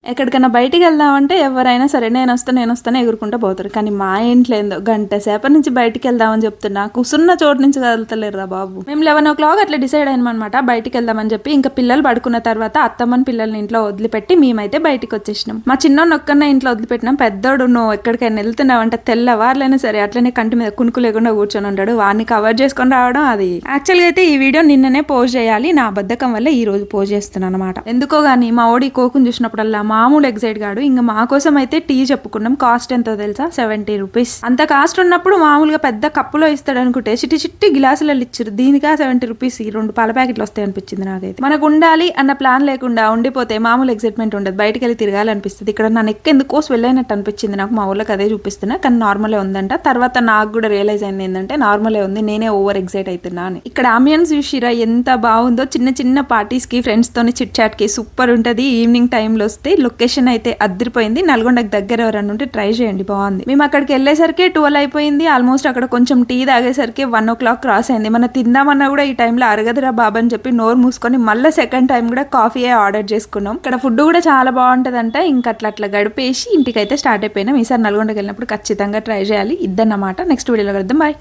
ఎక్కడికన్నా బయటికి వెళ్దామంటే ఎవరైనా సరే నేను వస్తాను ఎగురుకుంటూ పోతారు. కానీ మా ఇంట్లో ఏందో గంట సేపటి నుంచి బయటికి వెళ్దామని చెప్తున్నా, కూసున్న చోటు నుంచి కదలతలేరురా బాబు. మేము 11 అట్లా డిసైడ్ అయినామన్నమాట బయటికి వెళ్దామని చెప్పి. ఇంకా పిల్లలు పడుకున్న తర్వాత అత్తమ్మని పిల్లల్ని ఇంట్లో వదిలిపెట్టి మేమైతే బయటికి వచ్చేసినాం. మా చిన్నోడు ఒక్కనే ఇంట్లో వదిలిపెట్టినాం. పెద్దోడు నువ్వు ఎక్కడికైనా వెళ్తున్నావంటే తెల్లవారులైనా సరే అట్లనే కంటి మీద కునుకు లేకుండా కూర్చొని ఉంటాడు. వాడిని కవర్ చేసుకొని రావడం అది. యాక్చువల్గా అయితే ఈ వీడియో నిన్ననే పోస్ట్ చేయాలి, నా బద్ధకం వల్ల ఈ రోజు పోస్ట్ చేస్తున్నాను అనమాట. ఎందుకో గానీ మా ఓడి కోకుని చూసినప్పుడల్లా మామూలు ఎగ్జైట్ గాడు. ఇంకా మా కోసం అయితే టీ చెప్పుకున్నాం. కాస్ట్ ఎంతో తెలుసా? 70 రూపీస్. అంత కాస్ట్ ఉన్నప్పుడు మామూలుగా పెద్ద కప్పులో ఇస్తాడు అనుకుంటే చిట్టి గ్లాసులలో ఇచ్చారు. దీనికా 70 రూపీస్. ఈ 2 పాల ప్యాకెట్లు వస్తాయి అనిపించింది నాకైతే. మనకు ఉండాలి అన్న ప్లాన్ లేకుండా ఉండిపోతే మామూలు ఎగ్జైట్మెంట్ ఉండదు, బయటకు వెళ్ళి తిరగాలనిపిస్తుంది. ఇక్కడ నా నెక్ ఎందుకో స్వెల్ అయినట్టు అనిపించింది నాకు. మా ఊళ్ళకి అదే చూపిస్తున్నా, కానీ నార్మలే ఉందంట. తర్వాత నాకు కూడా రియలైజ్ అయింది ఏంటంటే నార్మలే ఉంది, నేనే ఓవర్ ఎగ్జైట్ అవుతున్నా అని. ఇక్కడ ఆంబియన్స్ చూసిరా ఎంత బాగుందో. చిన్న పార్టీస్ కి ఫ్రెండ్స్ తోని చిట్ చాట్ కి సూపర్ ఉంటది. ఈవినింగ్ టైంలో వస్తే లొకేషన్ అయితే అదిరిపోయింది. నల్గొండకి దగ్గర ఎవరన్నా ఉంటే ట్రై చేయండి, బాగుంది. మేము అక్కడికి వెళ్ళేసరికి 12 అయిపోయింది ఆల్మోస్ట్. అక్కడ కొంచెం టీ తాగేసరికి 1 o'clock క్రాస్ అయింది. మనం తిందామన్నా కూడా ఈ టైంలో అరగదురా బాబా అని చెప్పి నోరు మూసుకొని మళ్ళీ సెకండ్ టైం కూడా కాఫీయే ఆర్డర్ చేసుకున్నాం. ఇక్కడ ఫుడ్ కూడా చాలా బాగుంటదంట. ఇంకా అట్లా గడిపేసి ఇంటికైతే స్టార్ట్ అయిపోయినాం. ఈసారి నల్గొండకి వెళ్ళినప్పుడు ఖచ్చితంగా ట్రై చేయాలి. ఇద్దన్నమాట. నెక్స్ట్ వీడియోలో కలుద్దాం. బాయ్.